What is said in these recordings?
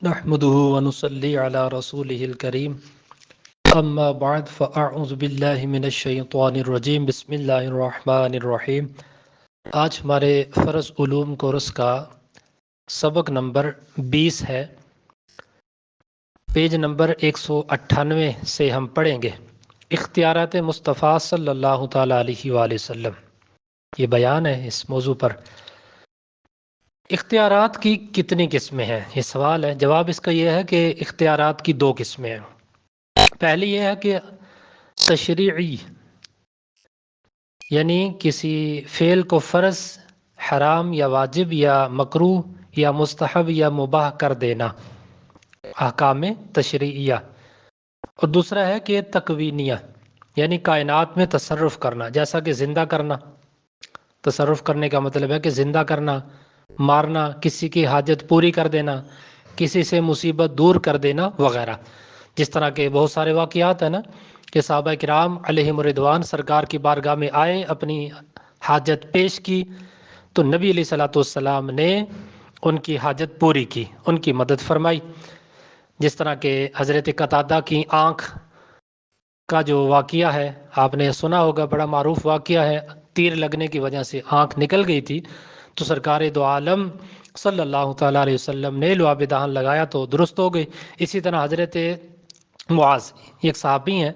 نحمده ونصلي على رسوله الكريم اما بعد فاعوذ باللہ من الشیطان الرجیم بسم اللہ الرحمن الرحیم۔ آج ہمارے فرض علوم کورس کا سبق نمبر 20 ہے، پیج نمبر 198 سے ہم پڑھیں گے اختیارات مصطفیٰ صلی اللہ تعالیٰ علیہ وآلہ وسلم۔ یہ بیان ہے اس موضوع پر۔ اختیارات کی کتنی قسمیں ہیں، یہ سوال ہے۔ جواب اس کا یہ ہے کہ اختیارات کی 2 قسمیں ہیں۔ پہلی یہ ہے کہ تشریعی، یعنی کسی فعل کو فرض، حرام یا واجب یا مکروہ یا مستحب یا مباح کر دینا، احکام تشریعیہ۔ اور دوسرا ہے کہ تکوینیہ، یعنی کائنات میں تصرف کرنا، جیسا کہ زندہ کرنا۔ تصرف کرنے کا مطلب ہے کہ زندہ کرنا، مارنا، کسی کی حاجت پوری کر دینا، کسی سے مصیبت دور کر دینا وغیرہ۔ جس طرح کے بہت سارے واقعات ہیں نا کہ صحابہ کرام علیہم رضوان سرکار کی بارگاہ میں آئے، اپنی حاجت پیش کی تو نبی علیہ الصلوۃ والسلام نے ان کی حاجت پوری کی، ان کی مدد فرمائی۔ جس طرح کہ حضرت قتادہ کی آنکھ کا جو واقعہ ہے آپ نے سنا ہوگا، بڑا معروف واقعہ ہے، تیر لگنے کی وجہ سے آنکھ نکل گئی تھی، تو سرکار دو عالم صلی اللہ تعالیٰ علیہ وسلم نے لعاب دہن لگایا تو درست ہو گئی۔ اسی طرح حضرت معاذ ایک صحابی ہیں،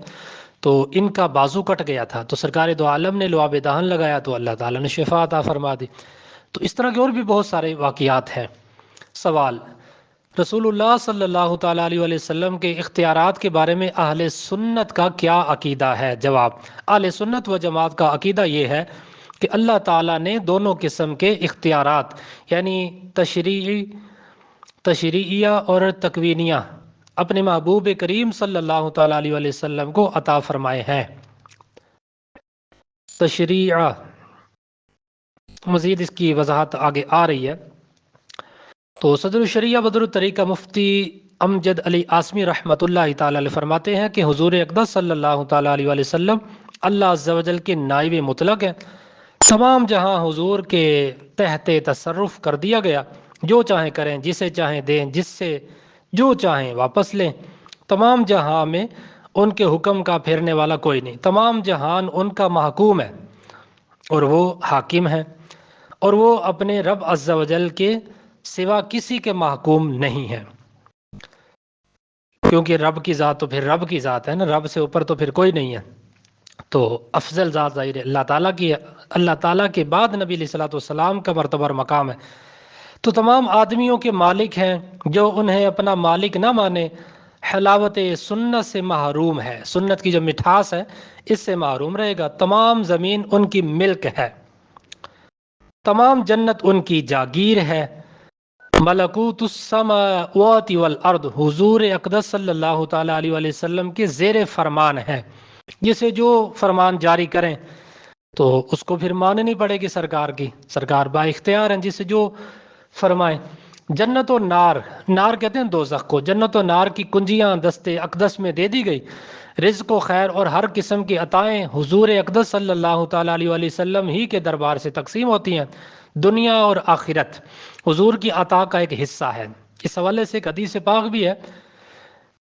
تو ان کا بازو کٹ گیا تھا، تو سرکار دو عالم نے لعاب دہن لگایا تو اللہ تعالیٰ نے شفا عطا فرما دی۔ تو اس طرح کے اور بھی بہت سارے واقعات ہیں۔ سوال: رسول اللہ صلی اللہ تعالیٰ علیہ وسلم کے اختیارات کے بارے میں اہل سنت کا کیا عقیدہ ہے؟ جواب: اہل سنت و جماعت کا عقیدہ یہ ہے کہ اللہ تعالیٰ نے دونوں قسم کے اختیارات، یعنی تشریعیہ اور تکوینیہ، اپنے محبوب کریم صلی اللہ تعالیٰ علیہ وسلم کو عطا فرمائے ہیں۔ تشریعہ، مزید اس کی وضاحت آگے آ رہی ہے۔ تو صدر الشریعہ بدر الطریقہ مفتی امجد علی عاصمی رحمۃ اللہ تعالی علیہ فرماتے ہیں کہ حضور اقدس صلی اللہ تعالیٰ علیہ وسلم اللہ عز و جل کے نائب مطلق ہیں۔ تمام جہاں حضور کے تحت تصرف کر دیا گیا، جو چاہیں کریں، جسے چاہیں دیں، جس سے جو چاہیں واپس لیں۔ تمام جہاں میں ان کے حکم کا پھیرنے والا کوئی نہیں، تمام جہان ان کا محکوم ہے اور وہ حاکم ہیں، اور وہ اپنے رب عز و جل کے سوا کسی کے محکوم نہیں ہے، کیونکہ رب کی ذات تو پھر رب کی ذات ہے نا، رب سے اوپر تو پھر کوئی نہیں ہے۔ تو افضل ذات ظاہر اللہ تعالیٰ کی ہے، اللہ تعالیٰ کے بعد نبی علیہ الصلوۃ والسلام کا مرتبہ اور مقام ہے۔ تو تمام آدمیوں کے مالک ہیں، جو انہیں اپنا مالک نہ مانے حلاوت سنت سے محروم ہے، سنت کی جو مٹھاس ہے اس سے محروم رہے گا۔ تمام زمین ان کی ملک ہے، تمام جنت ان کی جاگیر ہے۔ ملکوت السماوات والارض حضور اقدس صلی اللہ تعالیٰ علیہ وسلم کے زیر فرمان ہے، جسے جو فرمان جاری کریں تو اس کو پھر ماننی پڑے گی سرکار کی، سرکار با اختیار ہیں جسے جو فرمائیں۔ جنت و نار، نار کہتے ہیں دوزخ کو، جنت و نار کی کنجیاں دست اقدس میں دے دی گئی۔ رزق و خیر اور ہر قسم کی عطائیں حضور اقدس صلی اللہ تعالیٰ علیہ وسلم ہی کے دربار سے تقسیم ہوتی ہیں۔ دنیا اور آخرت حضور کی عطا کا ایک حصہ ہے۔ اس حوالے سے ایک حدیث پاک بھی ہے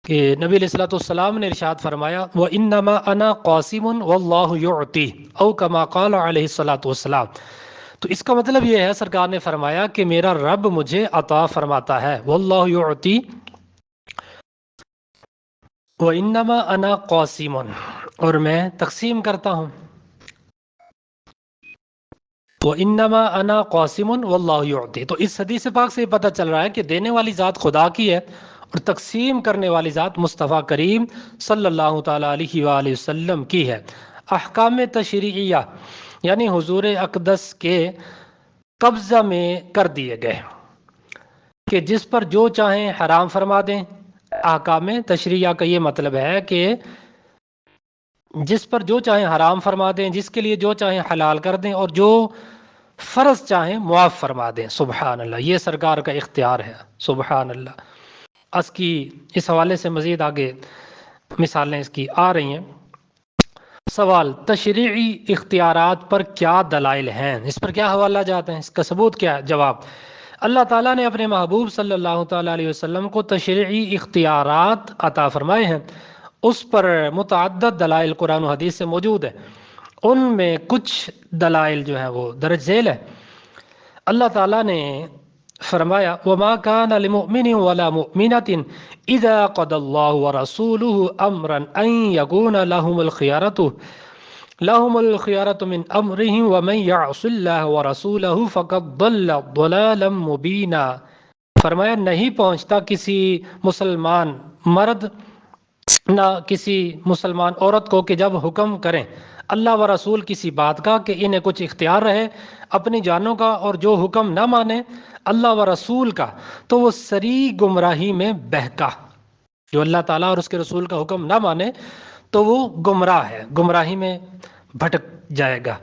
کہ نبی علیہ الصلوۃ والسلام نے ارشاد فرمایا وَإِنَّمَا أَنَا قَاسِمٌ وَاللَّهُ يُعْطِي، او كما قال علیہ الصلوۃ والسلام۔ تو اس کا مطلب یہ ہے، سرکار نے فرمایا کہ میرا رب مجھے عطا فرماتا ہے، واللہ یعطی، وَإِنَّمَا أَنَا قَاسِمٌ، اور میں تقسیم کرتا ہوں۔ وَإِنَّمَا أَنَا قَاسِمٌ وَاللَّهُ يُعْطِي۔ تو اس حدیث پاک سے پتہ چل رہا ہے کہ دینے والی ذات خدا کی ہے اور تقسیم کرنے والی ذات مصطفیٰ کریم صلی اللہ تعالیٰ علیہ وآلہ وسلم کی ہے۔ احکام تشریعیہ یعنی حضور اقدس کے قبضہ میں کر دیے گئے کہ جس پر جو چاہیں حرام فرما دیں۔ احکام تشریعہ کا یہ مطلب ہے کہ جس پر جو چاہیں حرام فرما دیں، جس کے لیے جو چاہیں حلال کر دیں، اور جو فرض چاہیں معاف فرما دیں۔ سبحان اللہ، یہ سرکار کا اختیار ہے، سبحان اللہ۔ اس حوالے سے مزید آگے مثالیں اس کی آ رہی ہیں۔ سوال: تشریعی اختیارات پر کیا دلائل ہیں؟ اس پر کیا حوالہ جاتے ہیں؟ اس کا ثبوت کیا ہے؟ جواب: اللہ تعالیٰ نے اپنے محبوب صلی اللہ تعالیٰ علیہ وسلم کو تشریعی اختیارات عطا فرمائے ہیں، اس پر متعدد دلائل قرآن و حدیث سے موجود ہیں۔ ان میں کچھ دلائل جو ہیں وہ درج ذیل ہے۔ اللہ تعالیٰ نے فرمایا وَمَا كَانَ لِمُؤْمِنٍ وَلَا مُؤْمِنَةٍ إِذَا قَضَى اللَّهُ وَرَسُولُهُ أَمْرًا أَن يَكُونَ لَهُمُ الْخِيَرَةُ مِنْ أَمْرِهِمْ وَمَن يَعْصِ اللَّهَ وَرَسُولَهُ فَقَدْ ضَلَّ ضَلَالًا مُبِينًا۔ فرمایا نہیں پہنچتا کسی مسلمان مرد نہ کسی مسلمان عورت کو کہ جب حکم کریں اللہ و رسول کسی بات کا کہ انہیں کچھ اختیار رہے اپنی جانوں کا، اور جو حکم نہ مانے اللہ و رسول کا تو وہ سری گمراہی میں بہکا۔ جو اللہ تعالیٰ اور اس کے رسول کا حکم نہ مانے تو وہ گمراہ ہے، گمراہی میں بھٹک جائے گا۔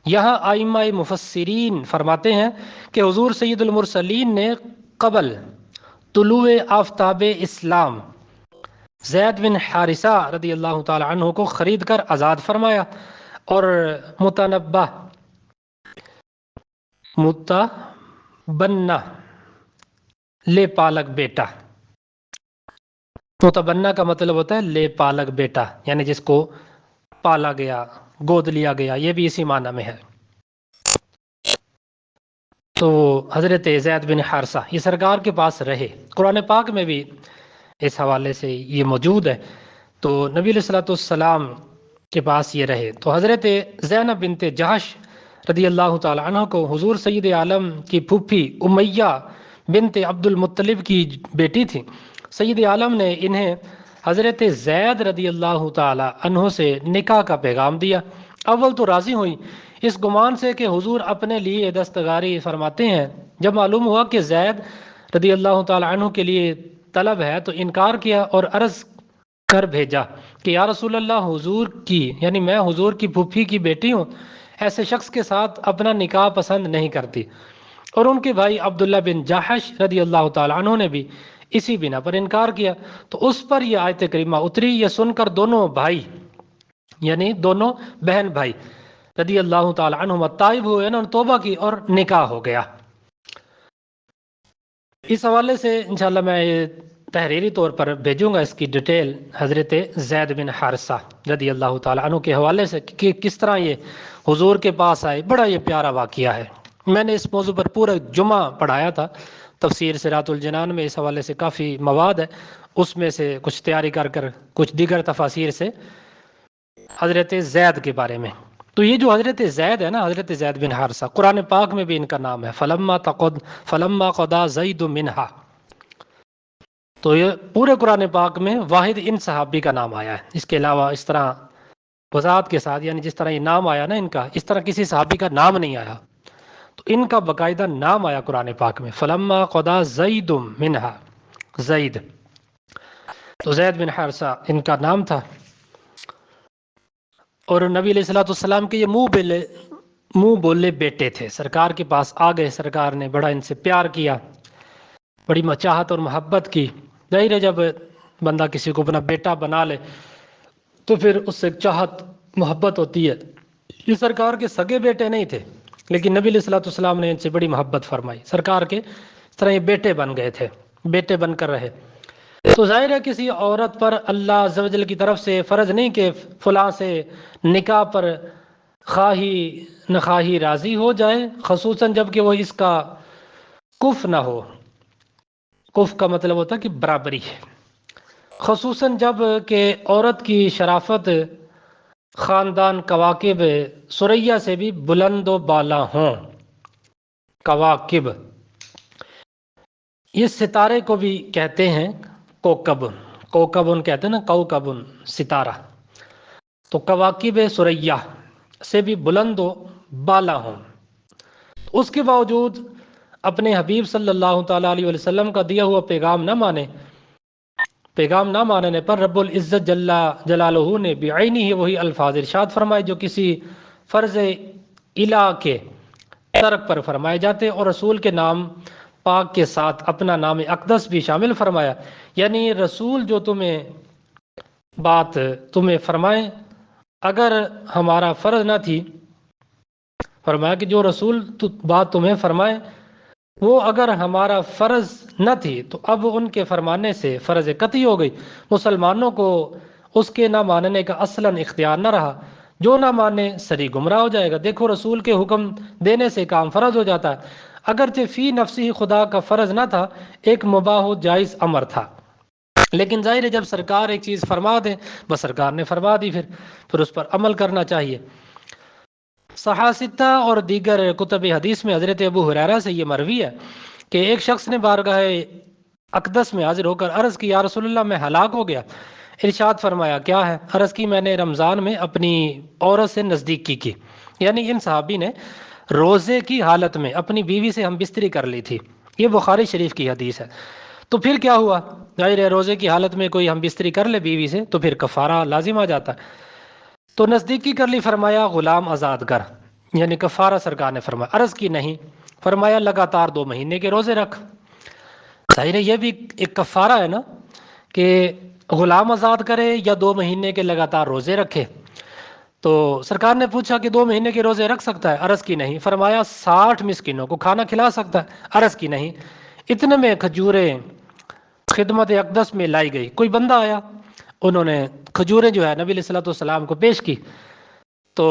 یہاں ائمہ مفسرین فرماتے ہیں کہ حضور سید المرسلین نے قبل طلوع آفتاب اسلام زید بن حارثہ رضی اللہ تعالی عنہ کو خرید کر آزاد فرمایا، اور متبنہ لے پالک بیٹا، متبنہ کا مطلب ہوتا ہے لے پالک بیٹا، یعنی جس کو پالا گیا، گود لیا گیا، یہ بھی اسی معنی میں ہے۔ تو حضرت زید بن حارثہ یہ سرکار کے پاس رہے، قرآن پاک میں بھی اس حوالے سے یہ موجود ہے۔ تو نبی علیہ الصلوۃ والسلام کے پاس یہ رہے، تو حضرت زینب بنت جہش رضی اللہ تعالی عنہ کو حضور سید عالم کی پھوپھی امیہ بنت عبد المطلب کی بیٹی تھی۔ سید عالم نے انہیں حضرت زید رضی اللہ تعالی عنہ سے نکاح کا پیغام دیا۔ اول تو راضی ہوئی اس گمان سے کہ حضور اپنے لیے دستگاری فرماتے ہیں۔ جب معلوم ہوا کہ زید رضی اللہ تعالی عنہ کے لیے طلب ہے تو انکار کیا اور عرض کر بھیجا کہ یا رسول اللہ، حضور کی یعنی میں حضور کی پھوپھی کی بیٹی ہوں، ایسے شخص کے ساتھ اپنا نکاح پسند نہیں کرتی۔ اور ان کے بھائی عبداللہ بن جاحش رضی اللہ تعالی عنہ نے بھی اسی بنا پر انکار کیا۔ تو اس پر یہ آیت کریمہ اتری۔ یہ سن کر دونوں بھائی یعنی دونوں بہن بھائی رضی اللہ تعالی عنہ تائب ہوئے، انہوں نے توبہ کی اور نکاح ہو گیا۔ اس حوالے سے انشاءاللہ میں یہ تحریری طور پر بھیجوں گا اس کی ڈیٹیل حضرت زید بن حارثہ رضی اللہ تعالی عنہ کے حوالے سے کہ کس طرح یہ حضور کے پاس آئے۔ بڑا یہ پیارا واقعہ ہے۔ میں نے اس موضوع پر پورا جمعہ پڑھایا تھا، تفسیر صراط الجنان میں اس حوالے سے کافی مواد ہے، اس میں سے کچھ تیاری کر کچھ دیگر تفاسیر سے حضرت زید کے بارے میں۔ تو یہ جو حضرت زید ہے نا، حضرت زید بن حارثہ، قرآن پاک میں بھی ان کا نام ہے فلما قضا زید منہا۔ تو یہ پورے قرآن پاک میں واحد ان صحابی کا نام آیا ہے، اس کے علاوہ اس طرح وضاحت کے ساتھ یعنی جس طرح یہ نام آیا نا ان کا، اس طرح کسی صحابی کا نام نہیں آیا۔ تو ان کا باقاعدہ نام آیا قرآن پاک میں فلما قضا زید منہا، زید۔ تو زید بن حارثہ ان کا نام تھا، اور نبی علیہ الصلوۃ والسلام کے یہ منہ بولے بیٹے تھے۔ سرکار کے پاس آ گئے، سرکار نے بڑا ان سے پیار کیا، بڑی چاہت اور محبت کی۔ ظاہر ہے جب بندہ کسی کو اپنا بیٹا بنا لے تو پھر اس سے چاہت محبت ہوتی ہے۔ یہ سرکار کے سگے بیٹے نہیں تھے، لیکن نبی علیہ الصلوۃ والسلام نے ان سے بڑی محبت فرمائی، سرکار کے اس طرح یہ بیٹے بن گئے تھے، بیٹے بن کر رہے۔ تو ظاہر ہے کسی عورت پر اللہ عز و جل کی طرف سے فرض نہیں کہ فلاں سے نکاح پر خواہی نخواہی راضی ہو جائے، خصوصاً جب کہ وہ اس کا کف نہ ہو۔ کف کا مطلب ہوتا ہے کہ برابری ہے، خصوصاً جب کہ عورت کی شرافت خاندان کواکب ثریا سے بھی بلند و بالا ہوں۔ کواکب یہ ستارے کو بھی کہتے ہیں کوکبن کہتے ہیں نا، کوکبن ستارہ۔ تو کواکب ثریا سے بھی بلند و بالا ہوں، اس کے باوجود اپنے حبیب صلی اللہ تعالیٰ علیہ وسلم کا دیا ہوا پیغام نہ ماننے پر رب العزت جل جلالہ نے بعینہ ہی وہی الفاظ ارشاد فرمائے جو کسی فرض الہ کے ترک پر فرمائے جاتے، اور رسول کے نام پاک کے ساتھ اپنا نام اقدس بھی شامل فرمایا۔ یعنی رسول جو تمہیں فرمائے، اگر ہمارا فرض نہ تھی، فرمایا کہ جو رسول بات تمہیں فرمائے وہ اگر ہمارا فرض نہ تھی تو اب ان کے فرمانے سے فرض قطعی ہو گئی، مسلمانوں کو اس کے نہ ماننے کا اصلاً اختیار نہ رہا، جو نہ مانے سری گمراہ ہو جائے گا۔ دیکھو رسول کے حکم دینے سے کام فرض ہو جاتا ہے، اگرچہ فی نفسی خدا کا فرض نہ تھا، ایک مباح و جائز امر تھا، لیکن ظاہر ہے جب سرکار ایک چیز فرما دے، بس سرکار نے فرما دی، پھر اس پر عمل کرنا چاہیے۔ صحاستہ اور دیگر کتب حدیث میں حضرت ابو ہریرہ سے یہ مروی ہے کہ ایک شخص نے بارگاہ اقدس میں حاضر ہو کر عرض کی، یا رسول اللہ میں ہلاک ہو گیا۔ ارشاد فرمایا، کیا ہے؟ عرض کی، میں نے رمضان میں اپنی عورت سے نزدیکی کی، یعنی ان صحابی نے روزے کی حالت میں اپنی بیوی سے ہم بستری کر لی تھی، یہ بخاری شریف کی حدیث ہے۔ تو پھر کیا ہوا؟ ظاہر ہے روزے کی حالت میں کوئی ہم بستری کر لے بیوی سے تو پھر کفارہ لازم آ جاتا ہے۔ تو نزدیکی کر لی، فرمایا غلام آزاد کر، یعنی کفارہ سرکار نے فرمایا۔ عرض کی نہیں، فرمایا لگاتار 2 مہینے کے روزے رکھ۔ ظاہر ہے یہ بھی ایک کفارہ ہے نا، کہ غلام آزاد کرے یا 2 مہینے کے لگاتار روزے رکھے۔ تو سرکار نے پوچھا کہ 2 مہینے کے روزے رکھ سکتا ہے؟ عرض کی نہیں۔ فرمایا 60 مسکینوں کو کھانا کھلا سکتا ہے؟ عرض کی نہیں۔ اتنے میں کھجوریں خدمت اقدس میں لائی گئی، کوئی بندہ آیا، انہوں نے کھجوریں جو ہے نبی علیہ الصلوۃ والسلام کو پیش کی، تو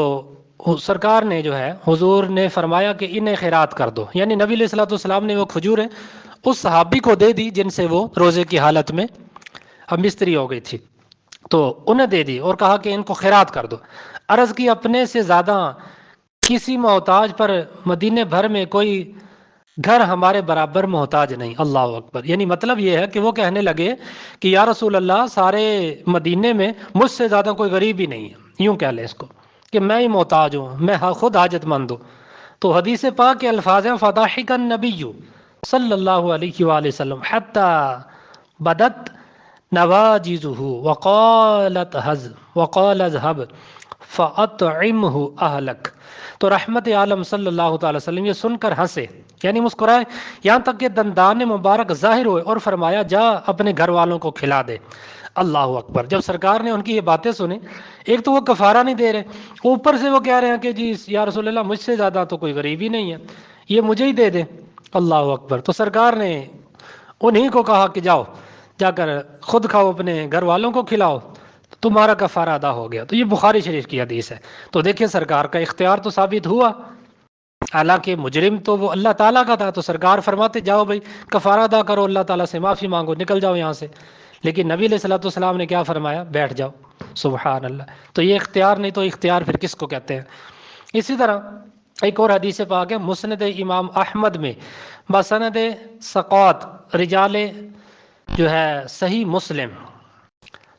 سرکار نے جو ہے حضور نے فرمایا کہ انہیں خیرات کر دو، یعنی نبی علیہ الصلوۃ والسلام نے وہ کھجوریں اس صحابی کو دے دی جن سے وہ روزے کی حالت میں اب مستری ہو گئی تھی، تو انہیں دے دی اور کہا کہ ان کو خیرات کر دو۔ عرض کی، اپنے سے زیادہ کسی محتاج پر مدینے بھر میں کوئی گھر ہمارے برابر محتاج نہیں۔ اللہ اکبر، یعنی مطلب یہ ہے کہ وہ کہنے لگے کہ یا رسول اللہ سارے مدینے میں مجھ سے زیادہ کوئی غریب ہی نہیں ہے، یوں کہہ لیں اس کو کہ میں ہی محتاج ہوں، میں خود حاجت مند ہوں۔ تو حدیث پاک کے الفاظ ہیں، فضاحک النبی صلی اللہ علیہ وآلہ وسلم حتی بدت نواجزہ وقال اذهب فاطعمہ اہلک۔ تو رحمت عالم صلی اللہ تعالی وسلم یہ سن کر ہنسے، یعنی مسکرائے، یہاں تک کہ دندان مبارک ظاہر ہوئے، اور فرمایا جا اپنے گھر والوں کو کھلا دے۔ اللہ اکبر، جب سرکار نے ان کی یہ باتیں سنی، ایک تو وہ کفارہ نہیں دے رہے، اوپر سے وہ کہہ رہے ہیں کہ جی یا رسول اللہ مجھ سے زیادہ تو کوئی غریب ہی نہیں ہے، یہ مجھے ہی دے دے۔ اللہ اکبر، تو سرکار نے انہی کو کہا کہ جاؤ جا کر خود کھاؤ، اپنے گھر والوں کو کھلاؤ، تمہارا کفارہ ادا ہو گیا۔ تو یہ بخاری شریف کی حدیث ہے۔ تو دیکھیں سرکار کا اختیار تو ثابت ہوا، حالانکہ مجرم تو وہ اللہ تعالیٰ کا تھا، تو سرکار فرماتے جاؤ بھائی کفارہ ادا کرو، اللہ تعالیٰ سے معافی مانگو، نکل جاؤ یہاں سے۔ لیکن نبی علیہ الصلوۃ والسلام نے کیا فرمایا؟ بیٹھ جاؤ۔ سبحان اللہ، تو یہ اختیار نہیں تو اختیار پھر کس کو کہتے ہیں؟ اسی طرح ایک اور حدیث پاک ہے مسند امام احمد میں بسند ثقات رجال جو ہے صحیح مسلم،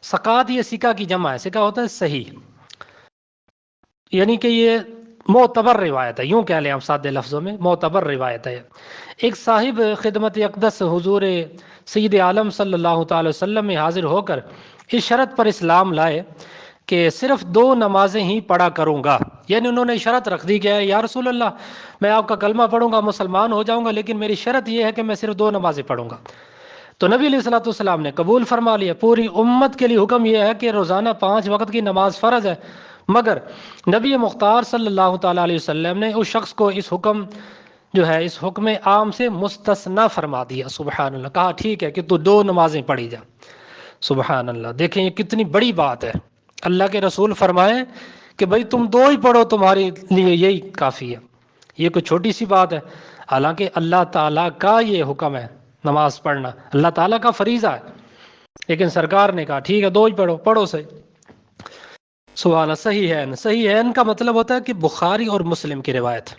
ثقات یہ سکہ کی جمع ہے، سکہ ہوتا ہے صحیح، یعنی کہ یہ معتبر روایت ہے، یوں کہہ لیں آپ سادے لفظوں میں، معتبر روایت ہے۔ ایک صاحب خدمت اقدس حضور سید عالم صلی اللہ تعالی وسلم میں حاضر ہو کر اس شرط پر اسلام لائے کہ صرف 2 نمازیں ہی پڑھا کروں گا، یعنی انہوں نے شرط رکھ دی کہ یا رسول اللہ میں آپ کا کلمہ پڑھوں گا، مسلمان ہو جاؤں گا، لیکن میری شرط یہ ہے کہ میں صرف 2 نمازیں پڑھوں گا۔ تو نبی علیہ الصلوۃ والسلام نے قبول فرما لیا۔ پوری امت کے لیے حکم یہ ہے کہ روزانہ 5 وقت کی نماز فرض ہے، مگر نبی مختار صلی اللہ تعالیٰ علیہ وسلم نے اس شخص کو اس حکم جو ہے اس حکم عام سے مستثنی فرما دیا۔ سبحان اللہ، کہا ٹھیک ہے کہ تو 2 نمازیں پڑھی جا۔ سبحان اللہ، دیکھیں یہ کتنی بڑی بات ہے، اللہ کے رسول فرمائیں کہ بھائی تم 2 ہی پڑھو، تمہارے لیے یہی کافی ہے۔ یہ کوئی چھوٹی سی بات ہے، حالانکہ اللہ تعالیٰ کا یہ حکم ہے نماز پڑھنا، اللہ تعالیٰ کا فریضہ ہے، لیکن سرکار نے کہا ٹھیک ہے 2 ہی پڑھو صحیح۔ سبحان اللہ، صحیحین کا مطلب ہوتا ہے کہ بخاری اور مسلم کی روایت۔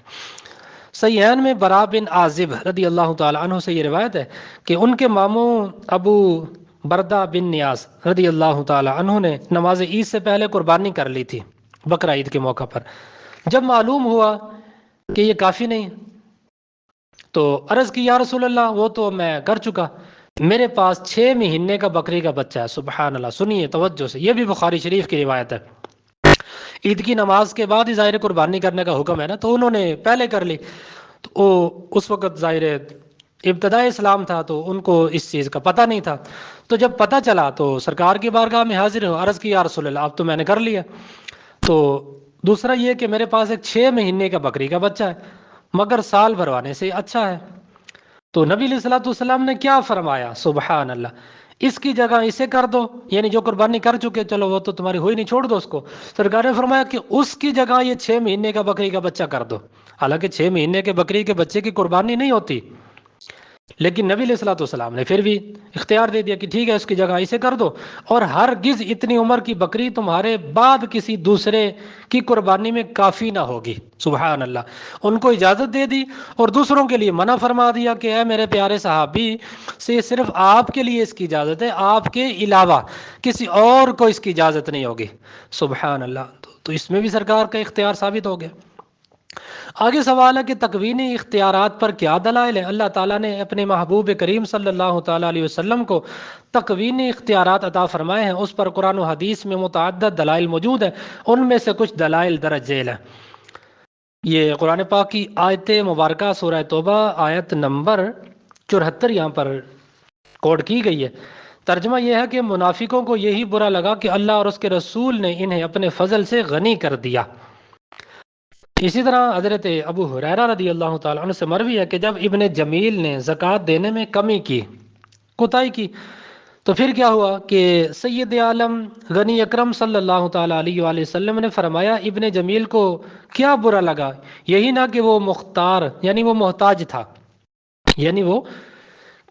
صحیحین میں برا بن عازب رضی اللہ تعالی عنہ سے یہ روایت ہے کہ ان کے ماموں ابو بردہ بن نیاز رضی اللہ تعالی عنہ نے نماز عید سے پہلے قربانی کر لی تھی بقرہ عید کے موقع پر۔ جب معلوم ہوا کہ یہ کافی نہیں تو عرض کی یا رسول اللہ وہ تو میں کر چکا، میرے پاس 6 مہینے کا بکری کا بچہ ہے۔ سبحان اللہ، سنیے توجہ سے، یہ بھی بخاری شریف کی روایت ہے۔ عید کی نماز کے بعد ہی ظاہر قربانی کرنے کا حکم ہے نا، تو انہوں نے پہلے کر لی، تو اس وقت ظاہر ابتدائی اسلام تھا تو ان کو اس چیز کا پتہ نہیں تھا، تو جب پتہ چلا تو سرکار کی بارگاہ میں حاضر ہو، عرض کی یا رسول اللہ اب تو میں نے کر لیا۔ تو دوسرا یہ کہ میرے پاس ایک 6 مہینے کا بکری کا بچہ ہے، مگر سال بھروانے سے اچھا ہے۔ تو نبی علیہ الصلوۃ والسلام نے کیا فرمایا؟ سبحان اللہ، اس کی جگہ اسے کر دو، یعنی جو قربانی کر چکے چلو وہ تو تمہاری ہوئی نہیں، چھوڑ دو اس کو۔ سرکار نے فرمایا کہ اس کی جگہ یہ 6 مہینے کا بکری کا بچہ کر دو۔ حالانکہ 6 مہینے کے بکری کے بچے کی قربانی نہیں ہوتی، لیکن نبی علیہ الصلوۃ والسلام نے پھر بھی اختیار دے دیا کہ ٹھیک ہے اس کی جگہ اسے کر دو، اور ہرگز اتنی عمر کی بکری تمہارے بعد کسی دوسرے کی قربانی میں کافی نہ ہوگی۔ سبحان اللہ، ان کو اجازت دے دی اور دوسروں کے لیے منع فرما دیا کہ اے میرے پیارے صحابی، سے صرف آپ کے لیے اس کی اجازت ہے، آپ کے علاوہ کسی اور کو اس کی اجازت نہیں ہوگی۔ سبحان اللہ، تو اس میں بھی سرکار کا اختیار ثابت ہو گیا۔ آگے سوال ہے کہ تکوینی اختیارات پر کیا دلائل ہے؟ اللہ تعالیٰ نے اپنے محبوب کریم صلی اللہ تعالیٰ علیہ وسلم کو تکوینی اختیارات عطا فرمائے ہیں، اس پر قرآن و حدیث میں متعدد دلائل موجود ہیں، ان میں سے کچھ دلائل درج ذیل ہیں۔ یہ قرآن پاک کی آیت مبارکہ سورہ توبہ آیت نمبر 74 یہاں پر کوڈ کی گئی ہے۔ ترجمہ یہ ہے کہ منافقوں کو یہی برا لگا کہ اللہ اور اس کے رسول نے انہیں اپنے فضل سے غنی کر دیا۔ اسی طرح حضرت ابو ہریرہ رضی اللہ تعالیٰ عنہ سے مروی ہے کہ جب ابن جمیل نے زکوٰۃ دینے میں کمی کی، کوتاہی کی، تو پھر کیا ہوا کہ سید عالم غنی اکرم صلی اللہ تعالیٰ علیہ وآلہ وسلم نے فرمایا ابن جمیل کو کیا برا لگا، یہی نہ کہ وہ مختار یعنی وہ محتاج تھا، یعنی وہ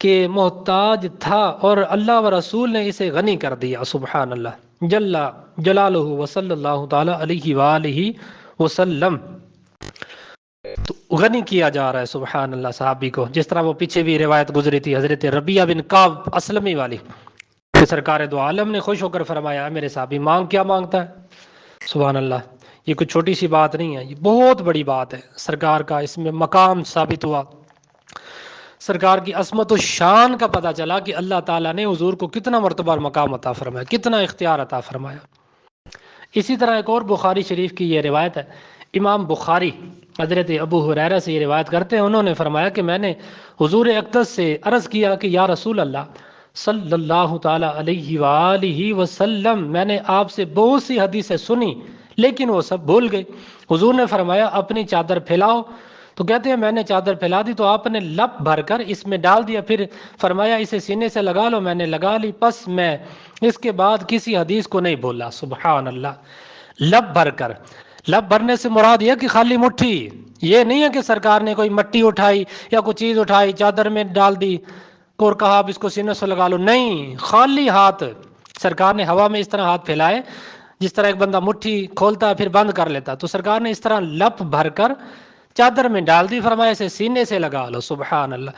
کہ محتاج تھا اور اللہ و رسول نے اسے غنی کر دیا۔ سبحان اللہ جل جلالہ وصلی اللہ تعالیٰ علیہ وآلہ وسلم، تو غنی کیا جا رہا ہے سبحان اللہ صحابی کو، جس طرح وہ پیچھے بھی روایت گزری تھی حضرت ربیعہ بن کعب اسلمی والی، کہ سرکار دو عالم نے خوش ہو کر فرمایا میرے صحابی مانگ کیا مانگتا ہے۔ سبحان اللہ، یہ کوئی چھوٹی سی بات نہیں ہے، یہ بہت بڑی بات ہے، سرکار کا اس میں مقام ثابت ہوا، سرکار کی عظمت و شان کا پتہ چلا کہ اللہ تعالیٰ نے حضور کو کتنا مرتبہ اور مقام عطا فرمایا، کتنا اختیار عطا فرمایا۔ اسی طرح ایک اور بخاری شریف کی یہ روایت ہے، امام بخاری حضرت ابو ہریرہ سے یہ روایت کرتے ہیں، انہوں نے فرمایا کہ میں نے حضور اقدس سے عرض کیا کہ یا رسول اللہ صلی اللہ تعالیٰ علیہ وآلہ وسلم، میں نے آپ سے بہت سی حدیثیں سنی لیکن وہ سب بھول گئے۔ حضور نے فرمایا اپنی چادر پھیلاؤ، تو کہتے ہیں میں نے چادر پھیلا دی تو آپ نے لپ بھر کر اس میں ڈال دیا، پھر فرمایا اسے سینے سے لگا لو، میں نے لگا لی، پس میں اس کے بعد کسی حدیث کو نہیں بولا۔ سبحان اللہ، لپ بھر کر، لپ بھرنے سے مراد یہ کہ خالی مٹھی، یہ نہیں ہے کہ سرکار نے کوئی مٹی اٹھائی یا کوئی چیز اٹھائی چادر میں ڈال دی اور کہا اب اس کو سینے سے لگا لو، نہیں، خالی ہاتھ سرکار نے ہوا میں اس طرح ہاتھ پھیلائے جس طرح ایک بندہ مٹھی کھولتا ہے پھر بند کر لیتا، تو سرکار نے اس طرح لپ بھر کر چادر میں ڈال دی، فرمایا اسے سینے سے لگا لو۔ سبحان اللہ،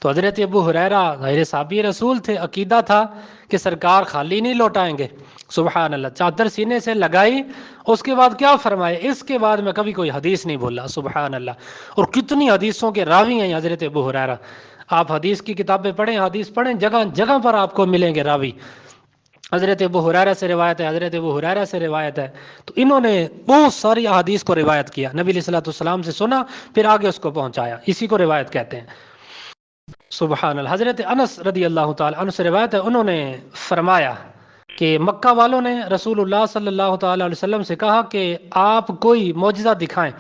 تو حضرت ابو ہریرہ غیر صحابی رسول تھے، عقیدہ تھا کہ سرکار خالی نہیں لوٹائیں گے۔ سبحان اللہ، چادر سینے سے لگائی، اس کے بعد کیا فرمایا، اس کے بعد میں کبھی کوئی حدیث نہیں بولا۔ سبحان اللہ، اور کتنی حدیثوں کے راوی ہیں حضرت ابو ہریرہ، آپ حدیث کی کتابیں پڑھیں، حدیث پڑھیں، جگہ جگہ پر آپ کو ملیں گے راوی۔ حضرت ابو ہریرہ سے روایت ہے، حضرت ابو ہریرہ سے روایت ہے، تو انہوں نے بہت ساری احادیث کو روایت کیا، نبی علیہ الصلوۃ والسلام سے سنا پھر آگے اس کو پہنچایا، اسی کو روایت کہتے ہیں۔ سبحان اللہ، حضرت انس رضی اللہ تعالی عنہ سے روایت ہے، انہوں نے فرمایا کہ مکہ والوں نے رسول اللہ صلی اللہ تعالی علیہ وسلم سے کہا کہ آپ کوئی معجزہ دکھائیں،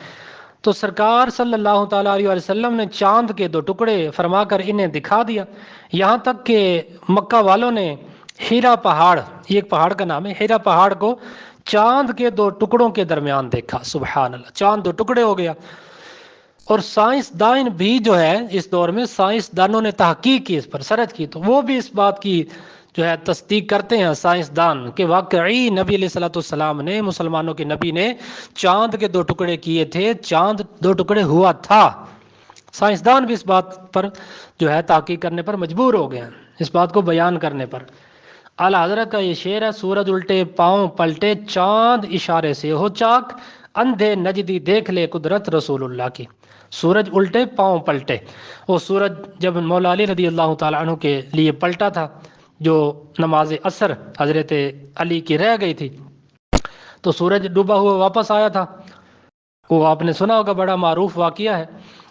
تو سرکار صلی اللہ تعالیٰ علیہ وسلم نے چاند کے 2 ٹکڑے فرما کر انہیں دکھا دیا، یہاں تک کہ مکہ والوں نے ہیرا پہاڑ، یہ ایک پہاڑ کا نام ہے، ہیرا پہاڑ کو چاند کے 2 ٹکڑوں کے درمیان دیکھا۔ سبحان اللہ، چاند 2 ٹکڑے ہو گیا، اور سائنسدان بھی جو ہے اس دور میں سائنسدانوں نے تحقیق کی، اس پر سرچ کی، تو وہ بھی اس بات کی جو ہے تصدیق کرتے ہیں سائنسدان کہ واقعی نبی علیہ الصلوۃ والسلام نے، مسلمانوں کے نبی نے چاند کے 2 ٹکڑے کیے تھے، چاند 2 ٹکڑے ہوا تھا۔ سائنسدان بھی اس بات پر جو ہے تحقیق کرنے پر مجبور ہو گئے ہیں، اس بات کو بیان کرنے پر۔ اعلیٰ حضرت کا یہ شعر ہے، سورج الٹے پاؤں پلٹے چاند اشارے سے ہو چاک، اندھے نجدی دیکھ لے قدرت رسول اللہ کی۔ سورج الٹے پاؤں پلٹے، وہ سورج جب مولا علی رضی اللہ تعالیٰ عنہ کے لیے پلٹا تھا، جو نماز عصر حضرت علی کی رہ گئی تھی، تو سورج ڈوبا ہوا واپس آیا تھا، وہ آپ نے سنا ہوگا، بڑا معروف واقعہ ہے۔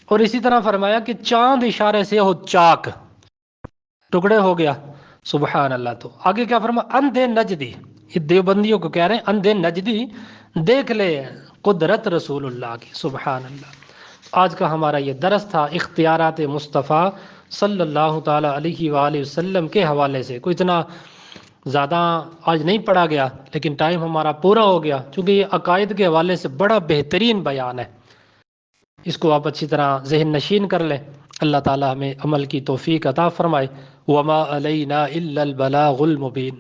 اور اسی طرح فرمایا کہ چاند اشارے سے ہو چاک، ٹکڑے ہو گیا۔ سبحان اللہ، تو آگے کیا فرمایا، اندھے نجدی، یہ دیوبندیوں کو کہہ رہے ہیں، اندھے نجدی دیکھ لے قدرت رسول اللہ کی۔ سبحان اللہ، آج کا ہمارا یہ درس تھا اختیارات مصطفیٰ صلی اللہ تعالیٰ علیہ وآلہ وسلم کے حوالے سے. کوئی اتنا زیادہ آج نہیں پڑھا گیا لیکن ٹائم ہمارا پورا ہو گیا، چونکہ یہ عقائد کے حوالے سے بڑا بہترین بیان ہے. اس کو آپ اچھی طرح ذہن نشین کر لیں. اللہ تعالیٰ ہمیں عمل کی توفیق عطا فرمائے. وما علینا الا البلاغ المبین.